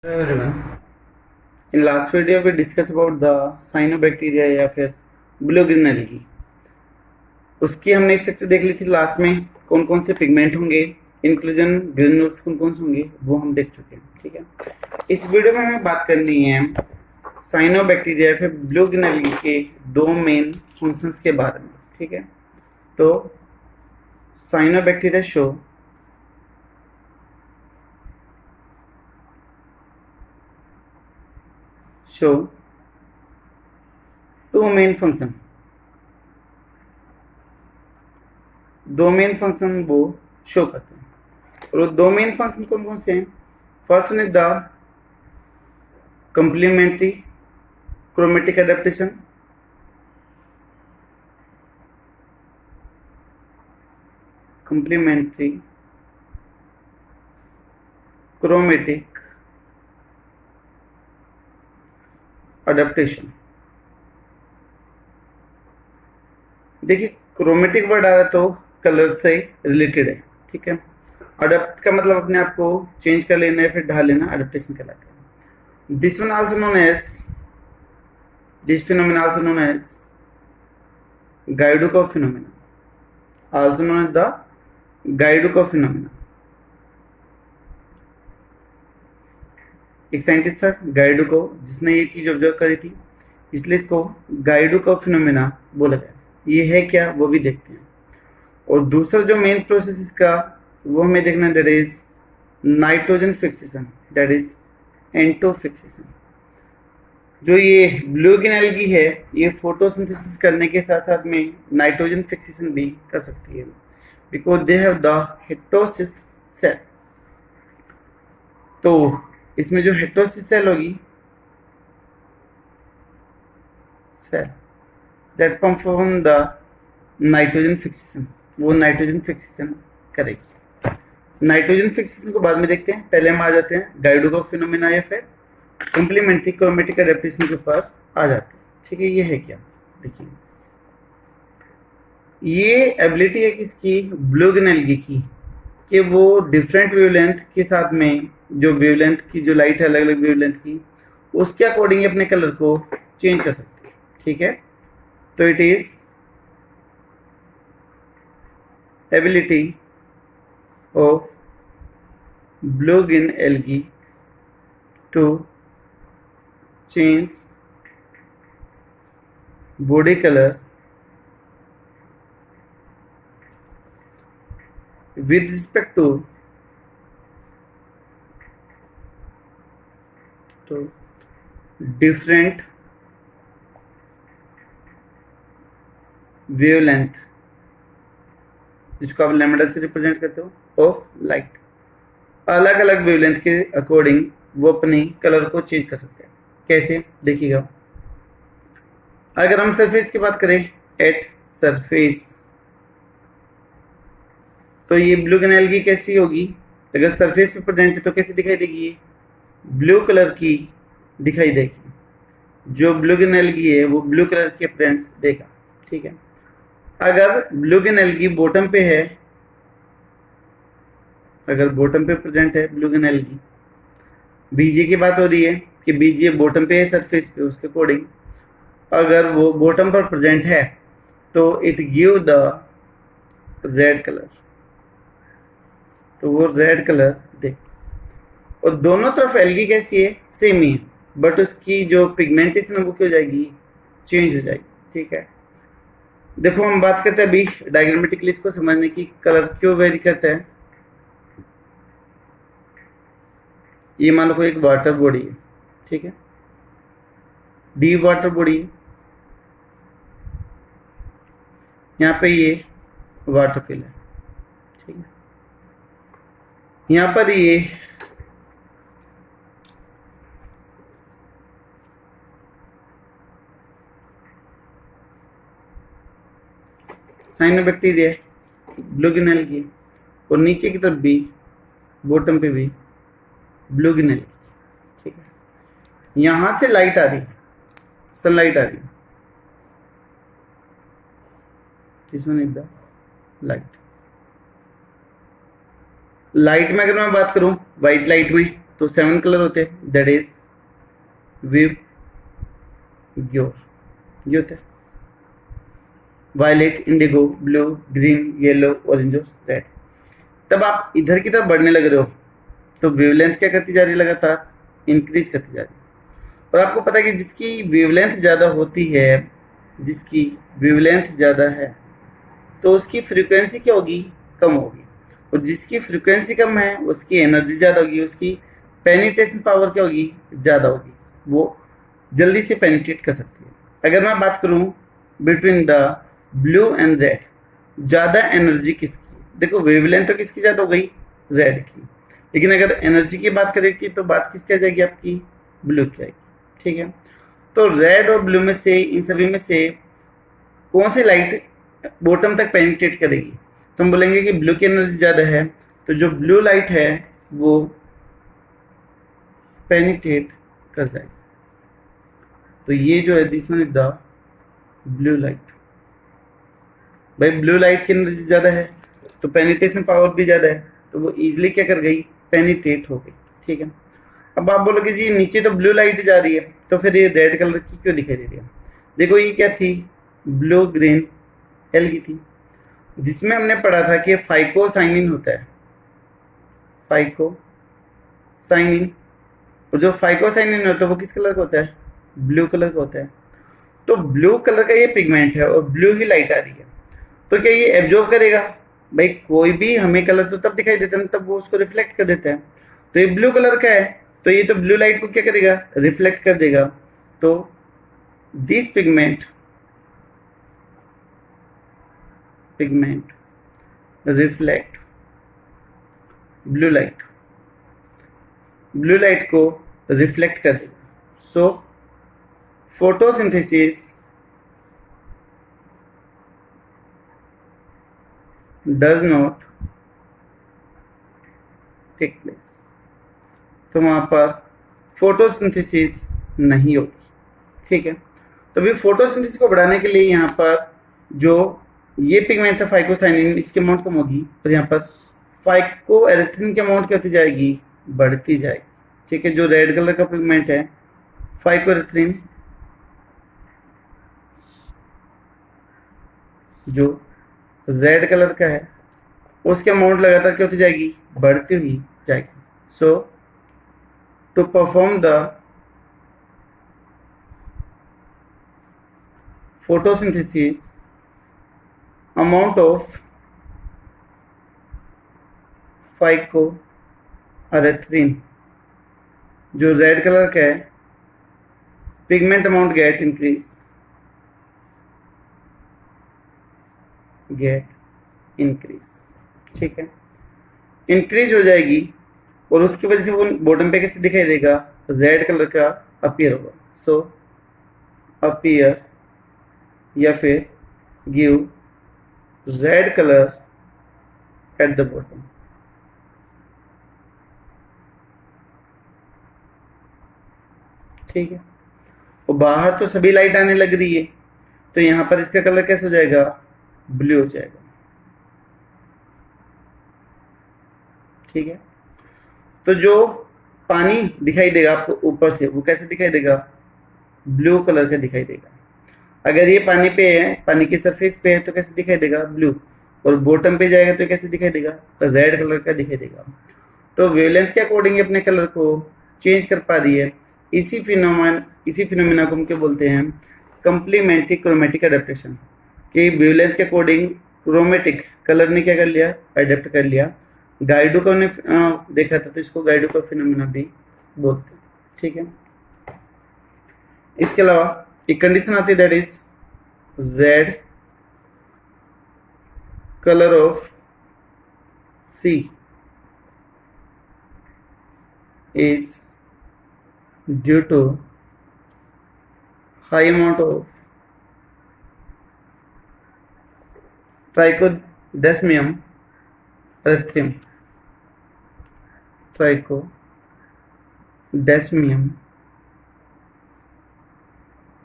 Hello everyone. In last video we discussed about the cyanobacteria या फिर blue green algae. उसकी हमने structure देख ली थी। लास्ट में कौन कौन से पिगमेंट होंगे, इंक्लूजन ग्रेन्यूल्स कौन कौन से होंगे, वो हम देख चुके हैं। ठीक है, इस वीडियो में हमें बात करनी है साइनोबैक्टीरिया या फिर ब्लू ग्रीन एल्गी के दो मेन फंक्शंस के बारे में। ठीक है, तो cyanobacteria show two main function, दो मेन फंक्शन वो शो करते हैं। और वो दो मेन फंक्शन कौन कौन से हैं? First one is the complementary chromatic adaptation, complementary chromatic adaptation. देखिए, क्रोमेटिक वर्ड आ रहा है तो कलर से रिलेटेड है। ठीक है, अडेप्ट का मतलब अपने आप को चेंज कर लेना है, फिर ढाल लेना, अडेप्टेशन कहलाता है। This one also known as, this phenomena also known as Gaidukov phenomena, also known as the Gaidukov phenomena. एक साइंटिस्ट था गाइडुको, जिसने ये चीज ऑब्जर्व करी थी, इसलिए इसको गाइडुको फिनोमेना बोला गया। ये है क्या, वो भी देखते हैं। और दूसरा जो मेन प्रोसेस इसका, वो हमें देखना है, that is nitrogen fixation, that is एंटोफिक्सेशन। जो ये ब्लू ग्रीन एल्गी है, ये फोटोसिंथेसिस करने के साथ साथ में नाइट्रोजन फिक्सेशन भी कर सकती है, because they have the heterocyst cell. तो इसमें जो हेटेरोसिस्ट सेल होगी, cell that perform the nitrogen fixation, वो नाइट्रोजन फिक्सेशन करेगी। नाइट्रोजन फिक्सेशन को बाद में देखते हैं, पहले हम आ जाते हैं गाइडुको फिनोमेना या फिर कंप्लीमेंट्री क्रोमेटिक एडेप्टेशन के पास आ जाते हैं। ठीक है, ये है क्या, देखिए, ये एबिलिटी है किसकी, ब्लू ग्रीन एल्गी की, कि वो डिफरेंट वेवलेंथ के साथ में, जो वेवलेंथ की जो लाइट है अलग अलग वेवलेंथ की, उसके अकॉर्डिंग अपने कलर को चेंज कर सकती है। ठीक है, तो it is ability of blue green algae to change body colour with respect to different wavelength, जिसको आप लैम्बडा से रिप्रेजेंट करते हो, ऑफ लाइट। अलग अलग वेवलेंथ के अकॉर्डिंग वो अपनी कलर को चेंज कर सकते हैं। कैसे, देखिएगा, अगर हम सरफेस की बात करें, एट सरफेस, तो ये ब्लू ग्रीन एल्गी कैसी होगी, अगर सरफेस पे प्रेजेंट है तो कैसी दिखाई देगी, ये ब्लू कलर की दिखाई देगी। जो ब्लू ग्रीन एल्गी है वो ब्लू कलर की अपीयरेंस देगा। ठीक है, अगर ब्लू ग्रीन एल्गी बॉटम पे है, अगर बॉटम पे प्रेजेंट है ब्लू ग्रीन एल्गी, बीजे की बात हो रही है कि बीजे बॉटम पे है सरफेस पे, उसके अकॉर्डिंग अगर वो बॉटम पर प्रेजेंट है तो it give the red colour, तो वो रेड कलर दे। और दोनों तरफ एल्गी कैसी है, सेम ही है, बट उसकी जो पिगमेंटेशन है वो क्या हो जाएगी, चेंज हो जाएगी। ठीक है, देखो हम बात करते हैं अभी डायग्रामेटिकली इसको समझने की, कलर क्यों वेरी करता है। ये मान लो कोई एक वाटर बॉडी है, ठीक है, डीप वाटर बॉडी है, यहाँ पे ये वाटर फिल है। ठीक है, यहाँ पर ये साइनोबैक्टीरिया ब्लू ग्रीन एल्गी, और नीचे की तरफ भी बॉटम पे भी ब्लू ग्रीन एल्गी। ठीक है, यहां से लाइट आ रही है, सनलाइट आ रही है, this one is the light. Light में अगर मैं बात करूं, व्हाइट लाइट में, तो 7 कलर होते हैं, दैट इज विव ग्योर, ये होता है violet, indigo, blue, green, yellow, orange और रेड। तब आप इधर की तरफ बढ़ने लग रहे हो तो वेवलेंथ क्या करती जा रही है, लगातार इंक्रीज करती जा रही है। और आपको पता है कि जिसकी वेवलेंथ ज़्यादा होती है, जिसकी वेवलेंथ ज़्यादा है तो उसकी फ्रीक्वेंसी क्या होगी, कम होगी। और जिसकी फ्रीक्वेंसी कम है उसकी एनर्जी ज़्यादा होगी, उसकी पेनिट्रेशन पावर क्या होगी, ज़्यादा होगी, वो जल्दी से पेनिट्रेट कर सकती है। अगर मैं बात करूं between the blue and red, ज़्यादा एनर्जी किसकी, देखो वेवलेंथ तो किसकी ज़्यादा हो गई, रेड की, लेकिन अगर एनर्जी की बात करेगी तो बात किसकी आ जाएगी, आपकी ब्लू की आएगी। ठीक है, तो रेड और ब्लू में से, इन सभी में से कौन सी लाइट बॉटम तक पेनिट्रेट करेगी, तो हम बोलेंगे कि ब्लू की एनर्जी ज़्यादा है, तो जो ब्लू लाइट है वो पेनिट्रेट कर जाएगी। तो ये जो है this one is the blue light. भाई ब्लू लाइट की एनर्जी ज़्यादा है तो पेनिट्रेशन पावर भी ज़्यादा है, तो वो इजीली क्या कर गई, पेनिट्रेट हो गई। ठीक है, अब आप बोलोगे जी नीचे तो ब्लू लाइट जा रही है तो फिर ये रेड कलर की क्यों दिखाई दे रही है। देखो ये क्या थी, ब्लू ग्रीन एल की थी, जिसमें हमने पढ़ा था कि फाइको साइनिन होता है, फाइको साइनिन, और जो फाइको साइनिन होता है वो किस कलर का होता है, ब्लू कलर का होता है। तो ब्लू कलर का ये पिगमेंट है और ब्लू ही लाइट आ रही है, तो क्या ये एब्जॉर्ब करेगा, भाई कोई भी हमें कलर तो तब दिखाई देता है तब वो उसको रिफ्लेक्ट कर देता है। तो ये ब्लू कलर का है तो ये तो ब्लू लाइट को क्या करेगा, रिफ्लेक्ट कर देगा। तो this pigment reflect blue light को रिफ्लेक्ट कर देगा। So photosynthesis does not take place, तो वहां पर फोटोसिंथेसिस नहीं होगी। ठीक है, तो अभी फोटोसिंथेसिस को बढ़ाने के लिए यहाँ पर जो ये पिगमेंट है फाइकोसाइनिन, इसकी अमाउंट कम होगी, और यहाँ पर फाइकोएरिथ्रिन की अमाउंट क्या होती जाएगी, बढ़ती जाएगी। ठीक है, जो रेड कलर का पिगमेंट है फाइकोएरिथ्रिन, जो रेड कलर का है उसकी अमाउंट लगातार क्या होती जाएगी, बढ़ती हुई जाएगी। So to perform the photosynthesis, amount of phycoerythrin जो रेड कलर का है, पिगमेंट अमाउंट गेट इंक्रीज। ठीक है, इंक्रीज हो जाएगी और उसकी वजह से वो बॉटम पे कैसे दिखाई देगा, रेड कलर का अपीयर होगा। सो अपीयर या फिर give red colour at the bottom. ठीक है, और बाहर तो सभी लाइट आने लग रही है तो यहां पर इसका कलर कैसे हो जाएगा, ब्लू हो जाएगा। ठीक है, तो जो पानी दिखाई देगा आपको ऊपर से वो कैसे दिखाई देगा, ब्लू कलर का दिखाई देगा। अगर ये पानी पे है, पानी की सरफेस पे है तो कैसे दिखाई देगा, ब्लू, और बॉटम पे जाएगा तो कैसे दिखाई देगा, रेड कलर का दिखाई देगा। तो वेवलेंथ के अकॉर्डिंग अपने कलर को चेंज कर पा रही है। इसी फिनोमेना को हम क्या बोलते हैं, कंप्लीमेंट्री क्रोमेटिक अडेप्टेशन, कि वेवलेंथ के अकॉर्डिंग क्रोमेटिक कलर ने क्या कर लिया, अडेप्ट कर लिया। गाइडो का देखा था तो इसको गाइडो का फिनोमेना भी बोलते हैं। ठीक है, इसके अलावा एक कंडीशन आती है, that is red colour of sea is due to high amount of Trichodesmium erythraeum, Trichodesmium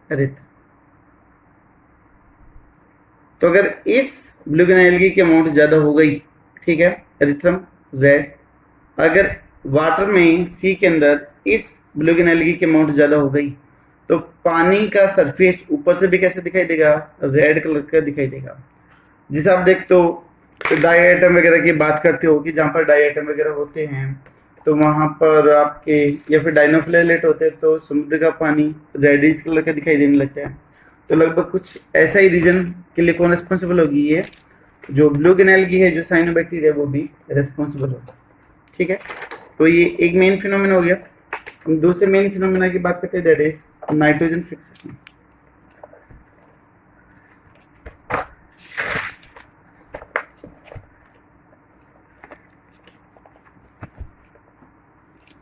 एरिथ। तो अगर इस ब्लू ग्रेन एल्गी की अमाउंट ज्यादा हो गई, ठीक है, एरिथ्रम रेड, अगर वाटर में सी के अंदर इस ब्लू ग्रीन एल्गी की अमाउंट ज़्यादा हो गई तो पानी का सरफेस ऊपर से भी कैसे दिखाई देगा, रेड कलर का दिखाई देगा। जिसे आप देखते हो डाई आइटम वगैरह की बात करते हो कि जहाँ पर डाई आइटम वगैरह होते हैं तो वहाँ पर आपके या फिर डाइनोफ्लेलेट होते हैं तो समुद्र का पानी रेडिश कलर का दिखाई देने लगता है। तो लगभग कुछ ऐसा ही रीजन के लिए कौन रिस्पॉन्सिबल होगी, ये जो ब्लू ग्रीन एल्गी है, जो साइनोबैक्टीरिया, वो भी रिस्पॉन्सिबल होगा। ठीक है, तो ये एक मेन फिनोमेना हो गया। हम दूसरे मेन फिनोमेना की बात करते हैं, that is nitrogen fixation.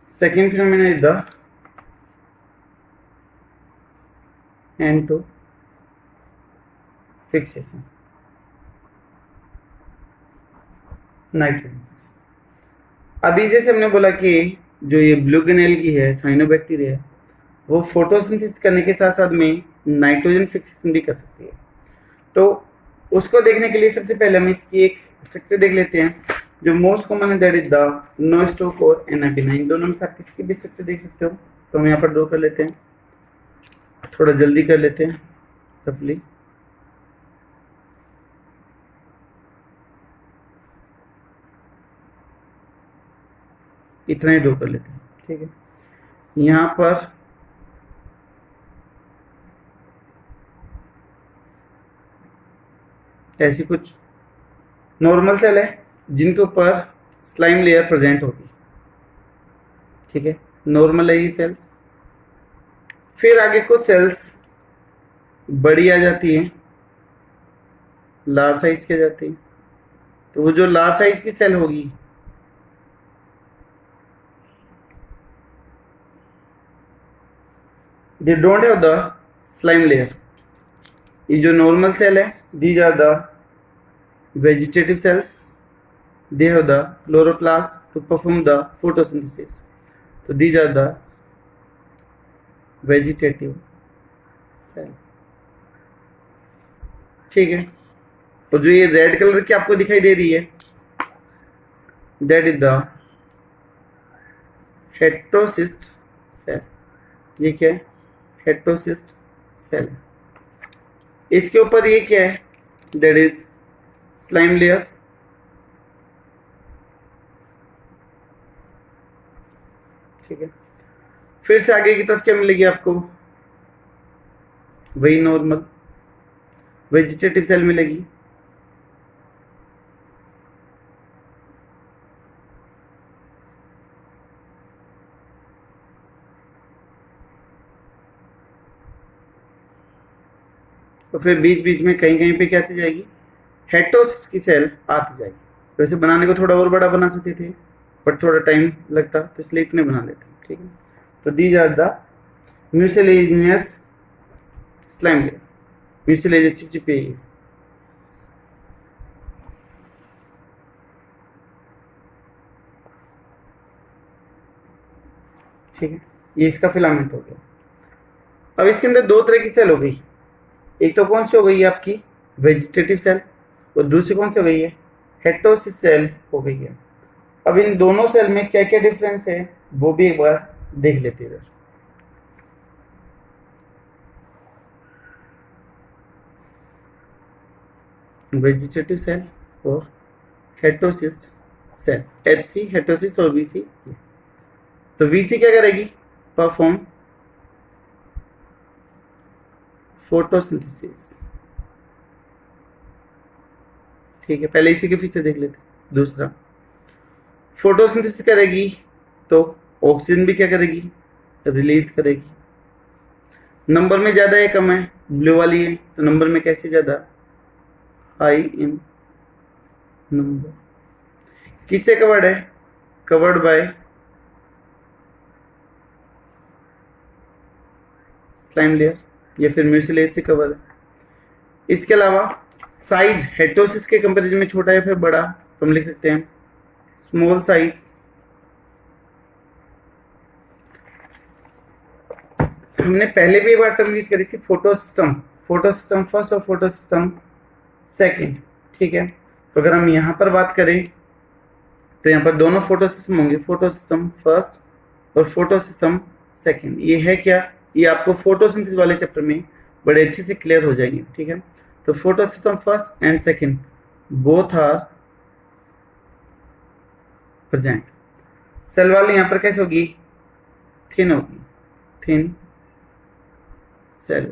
Second phenomena is the N2 fixation, nitrogen. अभी जैसे हमने बोला कि जो ये ब्लू ग्रीन एल्गी है, साइनोबैक्टीरिया, वो फोटोसिंथेसिस करने के साथ साथ में नाइट्रोजन फिक्सेशन भी कर सकती है। तो उसको देखने के लिए सबसे पहले हम इसकी एक स्ट्रक्चर देख लेते हैं जो मोस्ट कॉमन है, दैट इज द नोस्टोक और एनापिना। इन दोनों में से आप किसी की भी स्ट्रक्चर देख सकते हो। तो हम यहाँ पर ड्रॉ कर लेते हैं, थोड़ा जल्दी कर लेते हैं रफली। इतना ही ड्रॉ कर लेते हैं, ठीक है। यहाँ पर ऐसी कुछ नॉर्मल सेल है जिनके ऊपर स्लाइम लेयर प्रेजेंट होगी, ठीक है, नॉर्मल है ये सेल्स। फिर आगे कुछ सेल्स बड़ी आ जाती हैं, लार्ज साइज की आ जाती है। तो वो जो लार्ज साइज की सेल होगी they don't have the slime layer. ये जो नॉर्मल सेल है, these are the vegetative cells, they have the chloroplast to perform the photosynthesis. So these are the vegetative cell, ठीक है। और जो ये रेड कलर की आपको दिखाई दे रही है, that is the heterocyst cell। ये क्या है? heterocyst cell। इसके ऊपर ये क्या है? that is slime layer। ठीक है, फिर से आगे की तरफ क्या मिलेगी आपको? वही नॉर्मल वेजिटेटिव सेल मिलेगी। तो फिर बीच बीच में कहीं कहीं पे क्या आती जाएगी? हेटेरोसिस की सेल आती जाएगी। वैसे बनाने को थोड़ा और बड़ा बना सकते थे बट थोड़ा टाइम लगता, तो इसलिए इतने बना लेते हैं, ठीक है। तो these are the mucilaginous slime layer. Mucilaginous चिपचिपी, ठीक है, ये इसका फिलामेंट हो गया। अब इसके अंदर दो तरह की सेल हो गई। एक तो कौन सी हो गई है आपकी? Vegetative cell. और दूसरी कौन सी हो गई है? हेटेरोसिस सेल हो गई है। अब इन दोनों सेल में क्या क्या डिफरेंस है वो भी एक बार देख लेते हैं। वेजिटेटिव सेल और हेटेरोसिस्ट सेल, HC हेटेरोसिस और VC। तो VC क्या करेगी? परफॉर्म फोटोसिंथेसिस, ठीक है। पहले इसी के फीचर देख लेते हैं। दूसरा, फोटोसिंथेसिस करेगी तो ऑक्सीजन भी क्या करेगी? रिलीज करेगी। नंबर में ज्यादा है कम है? ब्लू वाली है, तो नंबर में कैसे ज्यादा? High in number. किससे कवर्ड है? कवर्ड बाय स्लाइम लेयर या फिर म्यूसिलेज से कवर है। इसके अलावा साइज हेटेरोसिस के कंपैरिजन में छोटा है फिर बड़ा, तो हम लिख सकते हैं स्मॉल साइज। हमने पहले भी एक बार टर्म यूज करी थी, फोटोसिस्टम। फोटोसिस्टम फर्स्ट और फोटोसिस्टम सेकंड, ठीक है। तो अगर हम यहां पर बात करें तो यहाँ पर दोनों फोटो सिस्टम होंगे, फोटो सिस्टम फर्स्ट और फोटो सिस्टम सेकेंड। ये है क्या, ये आपको फोटोसिंथेसिस वाले चैप्टर में बड़े अच्छे से क्लियर हो जाएंगे, ठीक है। तो photo system first and second both are present. Cell वाली यहाँ पर कैसे होगी, थिन होगी, थिन सेल।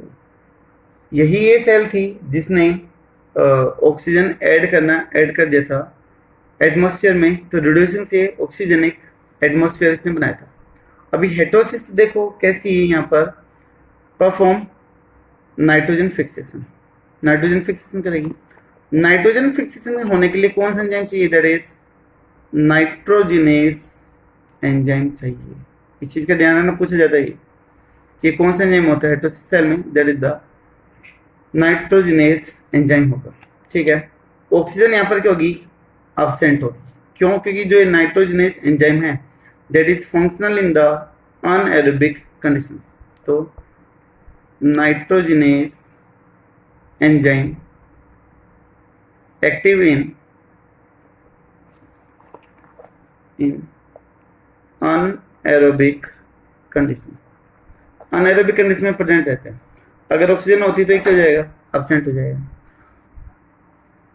यही ये सेल थी जिसने ऑक्सीजन ऐड कर दिया था एटमॉस्फेयर में, तो रिड्यूसिंग से ऑक्सीजन एक एटमॉस्फेयर इसने बनाया था। अभी हेटेरोसिस्ट देखो कैसी है, यहाँ पर perform nitrogen fixation, nitrogen fixation करेगी। नाइट्रोजन फिक्सेशन होने के लिए कौन सा एंजाइम चाहिए, दैट इज नाइट्रोजिनेस एंजाइम चाहिए। इस चीज का ध्यान रखना, पूछा जाता है कि कौन सा एंजाइम होता है हेटेरोसिस सेल में, that is the nitrogenous enzyme होगा, ठीक है। ऑक्सीजन यहाँ पर क्या होगी, एब्सेंट होगी। क्यों, क्योंकि जो नाइट्रोजिनेस एंजाइम है that is functional in the anaerobic condition. तो nitrogenase enzyme active in anaerobic condition, anaerobic condition में प्रेजेंट रहते हैं। अगर ऑक्सीजन होती तो क्या हो जाएगा, एब्सेंट हो जाएगा।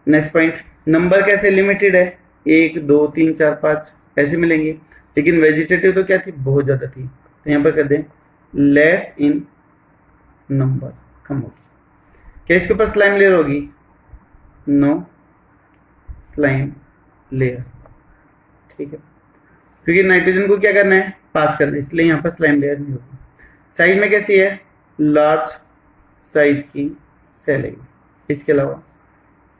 नेक्स्ट पॉइंट, नंबर कैसे लिमिटेड है, 1 2 3 4 5 ऐसे मिलेंगे, लेकिन वेजिटेटिव तो क्या थी, बहुत ज्यादा थी। तो यहाँ पर कर दें लेस इन नंबर, कम होगी। क्या इसके ऊपर स्लाइम लेयर होगी, नो स्लाइम लेयर, ठीक है, क्योंकि नाइट्रोजन को क्या करना है, पास करना है, इसलिए यहाँ पर स्लाइम लेयर नहीं होगी। साइज में कैसी है, लार्ज साइज की सेल है। इसके अलावा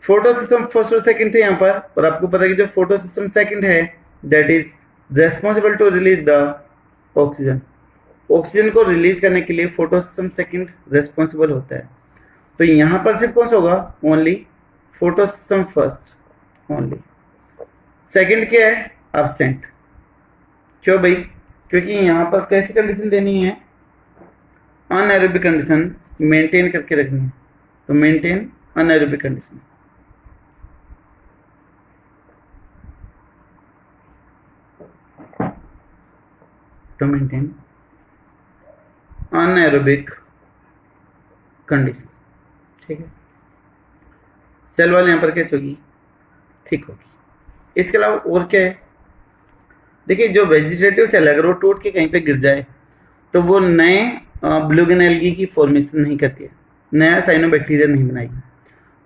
फोटो सिस्टम फर्स्ट और सेकंड थे यहाँ पर, और आपको पता है कि जो फोटो सिस्टम सेकंड है that is responsible to release the oxygen. Oxygen को रिलीज करने के लिए फोटो सिस्टम सेकंड रेस्पॉन्सिबल होता है। तो यहाँ पर सिर्फ कौन सा होगा, only photo system first only. Second क्या है, एब्सेंट। क्यों भाई, क्योंकि यहाँ पर कैसी कंडीशन देनी है, अनएरोबिक कंडीशन मेंटेन करके रखनी है। तो maintain anaerobic condition, to maintain anaerobic condition, ठीक है। सेल वाल यहाँ पर कैसे होगी, थिक होगी। इसके अलावा और क्या है, देखिए जो वेजिटेटिव सेल अगर वो टूट के कहीं पे गिर जाए तो वो नए ब्लूगिन एल्गी की फॉर्मेशन नहीं करती है, नया साइनोबैक्टीरिया नहीं बनाएगी।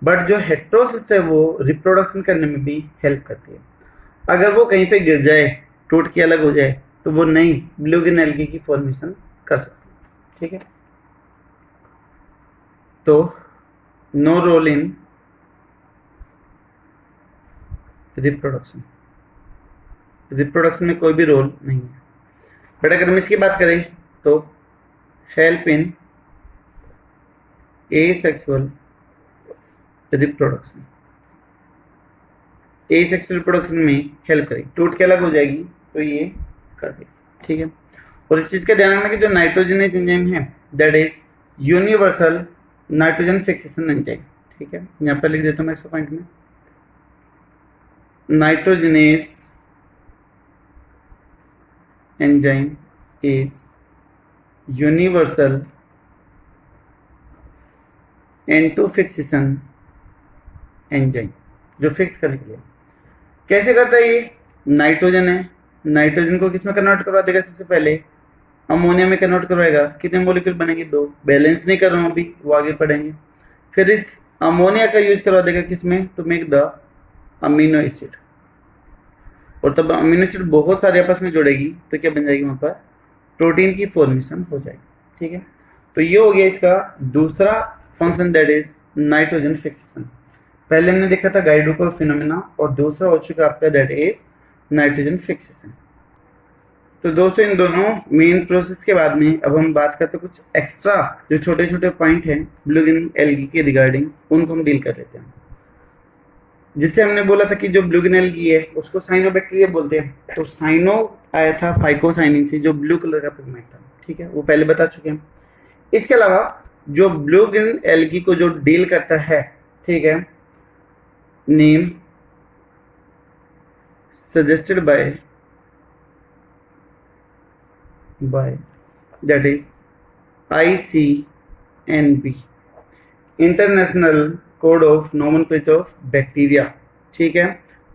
बट जो हेटेरोसिस्ट है वो रिप्रोडक्शन करने में भी हेल्प करती है। अगर वो कहीं पे गिर जाए, टूट के अलग हो जाए, तो वो नई ब्लूगिन एल्गी की फॉर्मेशन कर सकती है, ठीक है। तो no role in reproduction, reproduction में कोई भी रोल नहीं है। बट अगर हम इसकी बात करें तो help in asexual reproduction, asexual reproduction में हेल्प करेगी। टूट के अलग हो जाएगी तो ये कर देगी, ठीक है। और इस चीज का ध्यान रखना कि जो नाइट्रोजनेज एंजाइम है that is universal nitrogen fixation enzyme, ठीक है। यहाँ पर लिख देता हूँ मैं एक्स्ट्रा पॉइंट में, nitrogenase enzyme is universal N2 fixation enzyme, जो फिक्स करने के लिए कैसे करता है ये, नाइट्रोजन है, नाइट्रोजन को किसमें कन्वर्ट करवा देगा, सबसे पहले अमोनिया में कन्वर्ट करवाएगा। कितने मॉलिक्यूल बनेंगे, 2। बैलेंस नहीं कर रहा हूं अभी, वो आगे पढ़ेंगे। फिर इस अमोनिया का यूज करवा देगा किसमें, to make the amino acid. और तब अमीनो एसिड बहुत सारे आपस में जुड़ेगी तो क्या बन जाएगी, वहां पर प्रोटीन की फॉर्मेशन हो जाएगी, ठीक है। तो ये हो गया इसका दूसरा function, that is nitrogen fixation. पहले हमने देखा था गाइडो फिनोमेना, और दूसरा हो चुका आपका दैट इज नाइट्रोजन फिक्सेशन। तो दोस्तों इन दोनों मेन प्रोसेस के बाद में अब हम बात करते हैं कुछ एक्स्ट्रा जो छोटे छोटे पॉइंट हैं ब्लूगिन एल्गी के रिगार्डिंग, उनको हम डील कर लेते हैं। जिससे हमने बोला था कि जो ब्लूगिन एल्गी है उसको साइनोबैक्टीरिया बोलते हैं। तो साइनो आया था फाइकोसाइनिन से, जो ब्लू कलर का पिगमेंट था, ठीक है, वो पहले बता चुके हैं। इसके अलावा जो ब्लूगिन एल्गी को जो डील करता है, ठीक है, name suggested by that is ICNB, international code of nomenclature of bacteria. ठीक है,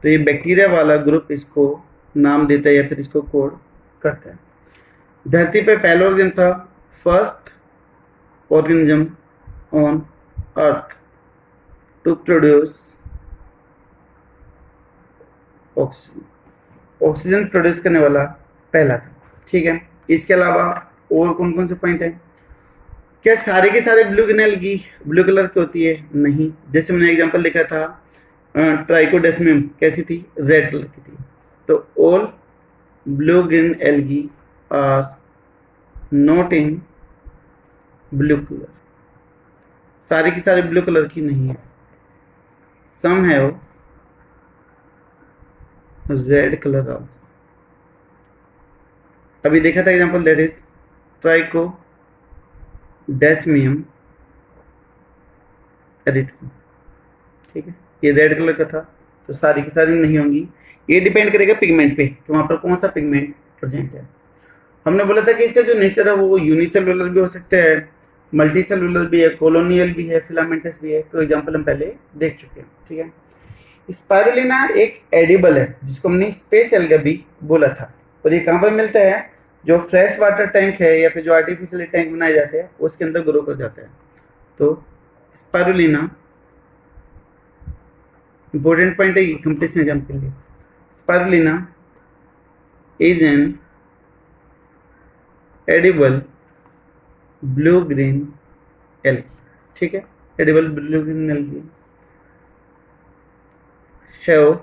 तो ये बैक्टीरिया वाला ग्रुप इसको नाम देता है या फिर इसको कोड करता है। धरती पे पहला ऑर्गेनिज्म था, first organism on earth to produce oxygen produce करने वाला पहला था। ठीक है, इसके अलावा और कौन कौन से पॉइंट है? क्या सारे के सारे blue green algae blue colour की होती है? नहीं। जैसे मैंने एग्जांपल लिखा था ट्राइकोडेस्मियम, कैसी थी? रेड कलर की थी। तो all blue green algae are not in blue colour, सारी की सारी ब्लू कलर की नहीं है। Some have red colour also. अभी देखा था example, that is Trichodesmium erythraeum. ठीक है, ये रेड कलर का था, तो सारी की सारी नहीं होंगी। ये डिपेंड करेगा पिगमेंट पे कि वहां पर कौन सा पिगमेंट प्रेजेंट है। हमने बोला था कि इसका जो नेचर है वो यूनिसेलुलर भी हो सकता है, मल्टी सेलुलर भी है, कॉलोनियल भी है, फिलामेंटस भी है। तो एग्जांपल हम पहले देख चुके हैं। ठीक है, स्पाइरुलिना एक एडिबल है जिसको हमने स्पेस एल्गा भी बोला था। और ये कहाँ पर मिलता है? जो फ्रेश वाटर टैंक है या फिर जो आर्टिफिशियल टैंक बनाए जाते हैं उसके अंदर ग्रो कर जाता है। तो स्पाइरुलिना इंपॉर्टेंट पॉइंट है कंपटीशन एग्जाम के लिए। Spirulina is an edible blue green algae. ठीक है, edible blue green algae have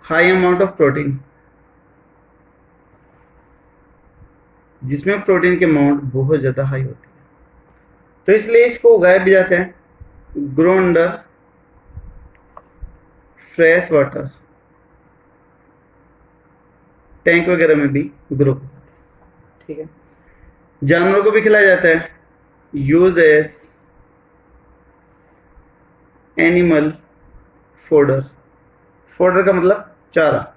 high amount of protein, जिसमें प्रोटीन के अमाउंट बहुत ज्यादा हाई होती है। तो इसलिए इसको उगाया भी जाते हैं, grow under fresh water tank वगैरह में भी ग्रो करते हैं। ठीक है, जानवरों को भी खिलाया जाता है, use as animal fodder. Fodder का मतलब चारा,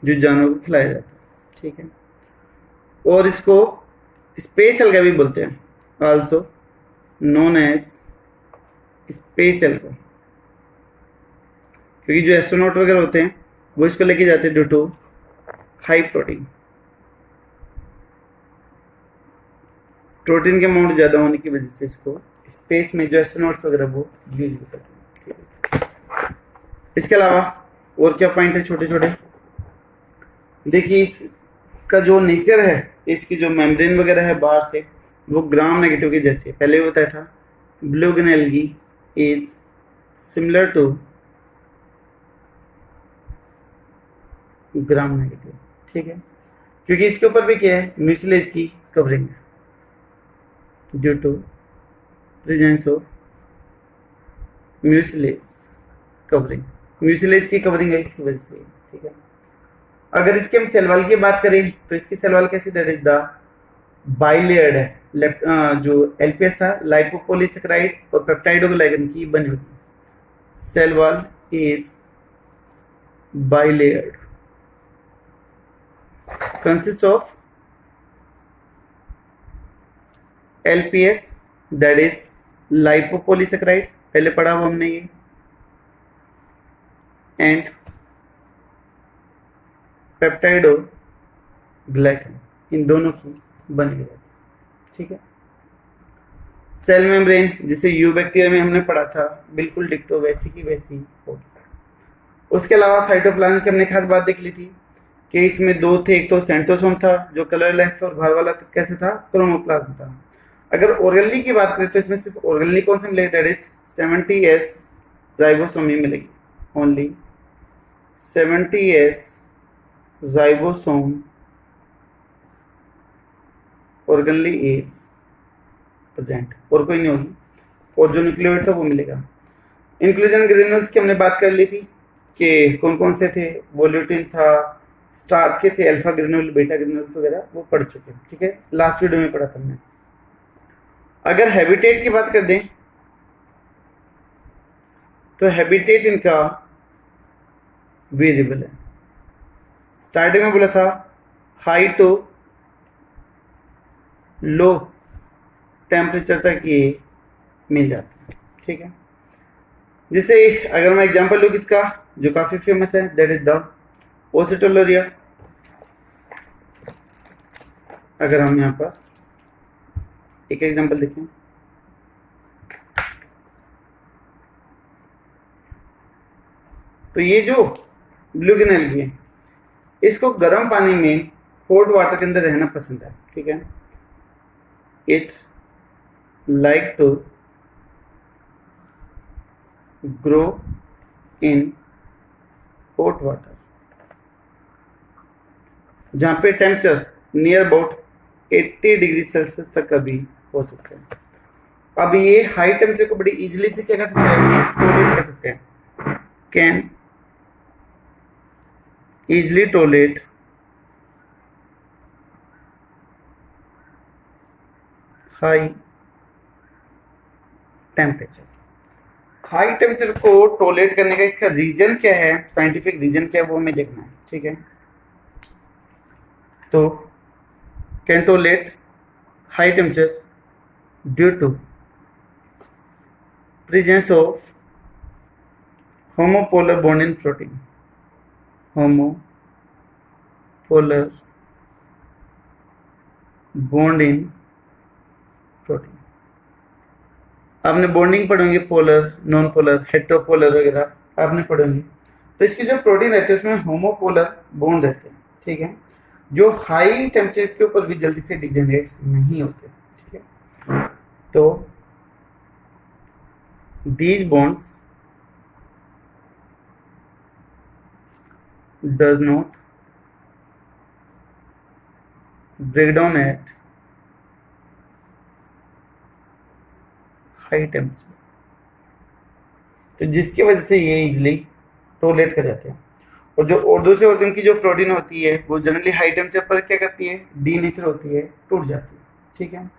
जो जानवरों को खिलाया जाता है। ठीक है, और इसको स्पेस एल्गा भी बोलते हैं, also known as space alga, क्योंकि जो एस्ट्रोनॉट वगैरह होते हैं वो इसको लेके जाते हैं due to high protein. Protein के अमाउंट ज्यादा होने की वजह से इसको स्पेस में जो एस्ट्रोनॉट्स वगैरह वो यूज करते हैं। इसके अलावा और क्या पॉइंट है छोटे छोटे? देखिए, इसका जो नेचर है, इसकी जो मेम्ब्रेन वगैरह है बाहर से, वो ग्राम नेगेटिव के जैसे पहले भी बताया था। Blue green algae is similar to gram negative. ठीक है, क्योंकि इसके ऊपर भी क्या है? म्यूसिलेज की कवरिंग है, due to presence of mucilage covering. Mucilage की कवरिंग है इसकी वजह से। ठीक है, अगर इसके हम सेल वॉल की बात करें तो इसकी सेल वॉल कैसी? दैट इज द बाइलेयर्ड है। जो एलपीएस था, लाइपोपॉलीसेकेराइड और पेप्टाइडोग्लाइकन की बनी हुई। Cell wall is bilayered, consist of LPS that is lipopolysaccharide, पहले पढ़ा हुआ हमने ये, एंड पेप्टाइडोग्लाइकन, इन दोनों की बनी हुई। ठीक है, सेल मेम्ब्रेन जिसे यू बैक्टीरिया में हमने पढ़ा था, बिल्कुल डिक्टो वैसी की वैसी होगी। उसके अलावा साइटोप्लाज्म की हमने खास बात देख ली थी कि इसमें दो थे, एक तो सेंट्रोसोम था जो कलरलेस और बाहर वाला कैसे था? क्रोमोप्लाज्म था। अगर ऑर्गेनली की बात करें तो इसमें सिर्फ ऑर्गेनली कौन सा मिलेगा? दैट इज 70S राइबोसोम ही मिलेगी, only 70S ribosome organelle is present, और कोई नहीं होगी। और जो न्यूक्लियोइड था वो मिलेगा। इंक्लूजन ग्रेन्यूल्स की हमने बात कर ली थी कि कौन कौन से थे। वोल्यूटिन था, स्टार्च के थे, अल्फा ग्रेन्यूल, बीटा ग्रेन्यूल्स वगैरह, वो पढ़ चुके हैं। ठीक है, लास्ट वीडियो में पढ़ा था हमने। अगर हैबिटेट की बात कर दें तो हैबिटेट इनका वेरिएबल है। स्टार्टिंग में बोला था हाई टू लो टेम्परेचर तक ये मिल जाता है, ठीक है। जिससे अगर मैं एग्जांपल लूँ किसका जो काफी फेमस है, दैट इज द ओसिटोलोरिया। अगर हम यहाँ पर एक एग्जांपल देखें, तो ये जो ब्लूगिन एल्गी है इसको गर्म पानी में हॉट वाटर के अंदर रहना पसंद है, ठीक है। It like to grow in hot water, जहां पे temperature near about 80 degree Celsius तक का भी हो सकता है। अब ये हाई टेम्परेचर को बड़ी इजीली से क्या कर सकते हैं, टॉलरेट कर सकते हैं, can easily tolerate high temperature। High temperature को टॉलरेट करने का इसका रीजन क्या है, साइंटिफिक रीजन क्या है, वो हमें देखना है, ठीक है। तो can tolerate high temperature due to presence of homopolar bond in protein, homopolar bond in protein. आपने बॉन्डिंग पढ़ेंगे, पोलर, नॉन पोलर, हेट्रोपोलर वगैरह आपने पढ़ेंगे। तो इसकी जो प्रोटीन रहती है उसमें होमोपोलर बॉन्ड रहते हैं, ठीक है, जो हाई टेम्परेचर के ऊपर भी जल्दी से डिजेनरेट नहीं होते, ठीक है। तो these bonds does not break down at high temperature, तो जिसकी वजह से ये इजिली टॉलरेट कर जाते हैं। और दूसरे ऑर्गन की जो प्रोटीन होती है वो जनरली हाई टेम्परेचर पर क्या करती है, डीनेचर होती है, टूट जाती है, ठीक है।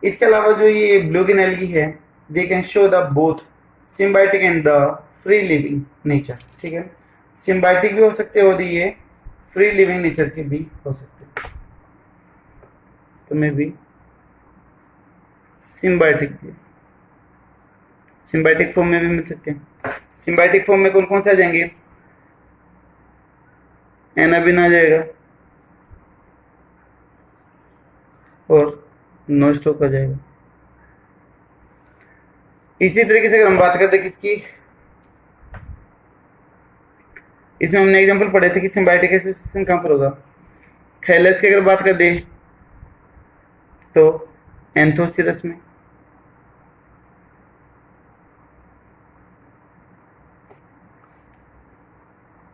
इसके अलावा जो ये ब्लूगिन एल्गी है, they can show the both symbiotic and the free living nature, ठीक है। सिम्बायोटिक भी हो सकते हैं और ये फ्री लिविंग नेचर के भी हो सकते हैं। तो मे भी सिम्बायोटिक फॉर्म में भी मिल सकते हैं। सिम्बायोटिक फॉर्म में कौन कौन से आ जाएंगे, एनाबिन आ जाएगा और नोस्टॉक आ जाएगा। इसी तरीके से अगर हम बात करते किसकी, इसमें हमने एग्जांपल पढ़े थे कि सिम्बायोटिक एसोसिएशन कहां पर होगा, थैलस की अगर बात कर दें तो एंथोसिरस में,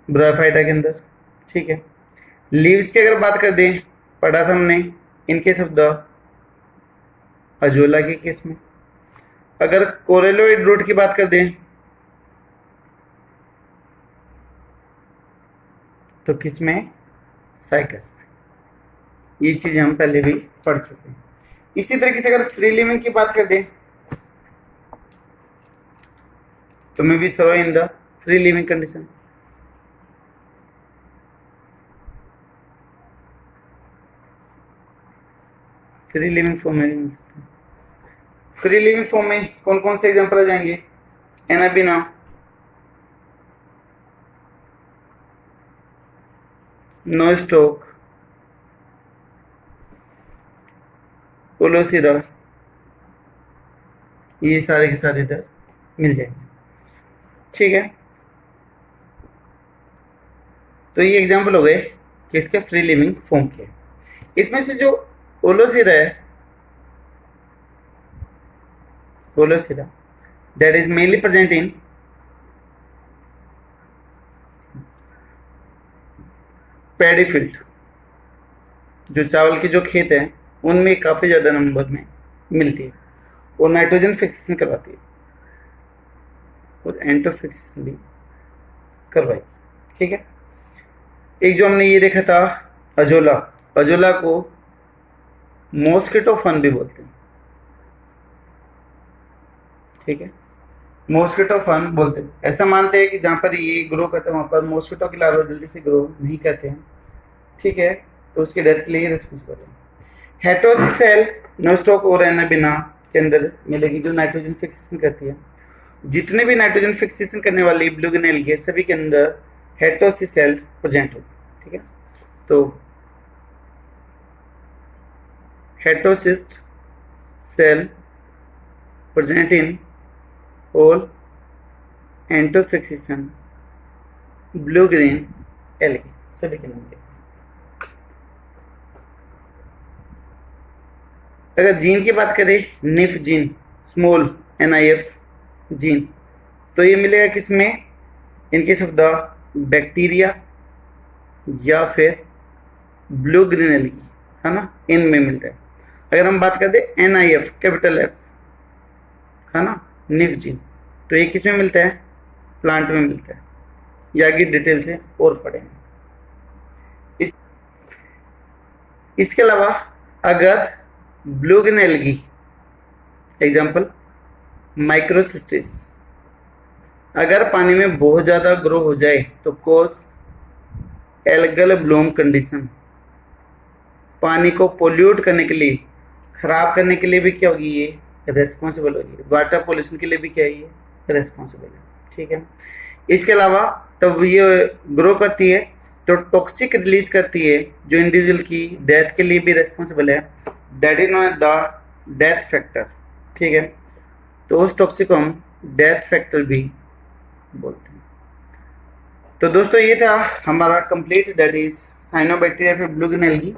ब्रायोफाइटा के अंदर, ठीक है। लीव्स की अगर बात कर दें, पढ़ा था हमने इन केस ऑफ द अजोला के केस में। अगर कोरेलोइड रूट की बात कर दें तो किस में, साइकस में। ये चीजें हम पहले भी पढ़ चुके हैं। इसी तरीके से अगर फ्री लिविंग की बात कर दें तो may be survive in the free living condition. Free living form में मिल सकते हैं। फ्री लिविंग फॉर्म में कौन कौन से एग्जांपल आ जाएंगे, एनाबिना, नोस्टॉक, ओलोसिरा, ये सारे के सारे इधर मिल जाएंगे, ठीक है। तो ये एग्जांपल हो गए किसके, फ्री लिविंग फॉर्म के। इसमें से जो ओलोसिरा है, Aulosira that is mainly present in paddy field, जो चावल के जो खेत हैं उनमें काफी ज्यादा नंबर में मिलती है और नाइट्रोजन फिक्सेशन करवाती है और एंटो फिक्सेशन भी करवाई, ठीक है। एक जो हमने ये देखा था अजोला, अजोला को मॉस्किटो फन भी बोलते हैं, ठीक है। मॉस्किटो फर्म बोलते हैं। ऐसा मानते हैं कि जहाँ पर ये ग्रो करते हैं वहाँ पर मॉस्किटो के लार्वा जल्दी से ग्रो नहीं करते हैं, ठीक है, तो उसकी डेथ के लिए रिस्पॉन्सिबल है। हेटेरोसिस सेल नो स्टॉक और रहना बिना के अंदर मिलेगी जो नाइट्रोजन फिक्सेशन करती है। जितने भी नाइट्रोजन फिक्सेशन करने वाली ब्लूगिन एल्गी सभी के अंदर हेटेरोसिस सेल प्रेजेंट होगी, ठीक है। तो heterocyst cell present in all एंटोफिक्सेशन ब्लू ग्रीन एल्गी सभी के नाम। अगर जीन की बात करें, nif gene, small NIF gene, तो ये मिलेगा किसमें, in case of the bacteria या फिर ब्लू ग्रीन एल्गी, है ना, इनमें मिलता है। अगर हम बात करते NIF कैपिटल F, है ना, निफ जीन, तो ये किस में मिलता है, प्लांट में मिलता है। ये आगे डिटेल से और पढ़ेंगे। इसके अलावा अगर blue green algae example Microcystis अगर पानी में बहुत ज़्यादा ग्रो हो जाए तो कोस एल्गल ब्लूम कंडीशन, पानी को पोल्यूट करने के लिए, खराब करने के लिए भी क्या होगी, ये रेस्पॉन्सिबल होगी। वाटर पोल्यूशन के लिए भी क्या है, ये रेस्पॉन्सिबल है, ठीक है। इसके अलावा तब ये ग्रो करती है तो टॉक्सिक रिलीज करती है जो इंडिविजुअल की डेथ के लिए भी रेस्पॉन्सिबल है, that is known the death factor, ठीक है। तो उस टॉक्सिक को हम डेथ फैक्टर भी बोलते हैं। तो दोस्तों ये था हमारा कंप्लीट, दैट इज साइनोबैक्टीरिया फिर blue green algae.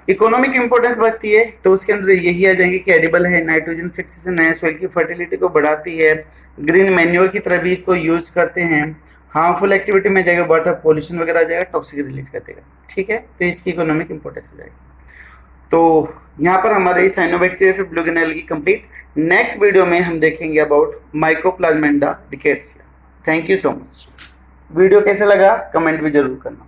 Economic importance बचती है तो उसके अंदर यही आ जाएंगे कि एडिबल है, नाइट्रोजन फिक्सेशन है, सॉइल की फर्टिलिटी को बढ़ाती है, ग्रीन मैन्योर की तरह भी इसको यूज करते हैं, हार्मफुल एक्टिविटी में जाएगा, वाटर पॉल्यूशन वगैरह आ जाएगा, टॉक्सिक रिलीज कर देगा, ठीक है। तो इसकी इकोनॉमिक इंपॉर्टेंस आ जाएगी। तो यहाँ पर हमारे साइनोबैक्टीरिया फिर blue green algae complete. Next video में हम देखेंगे about mycoplasma in the rickettsia. Thank you so much. Video कैसे लगा कमेंट भी जरूर करना।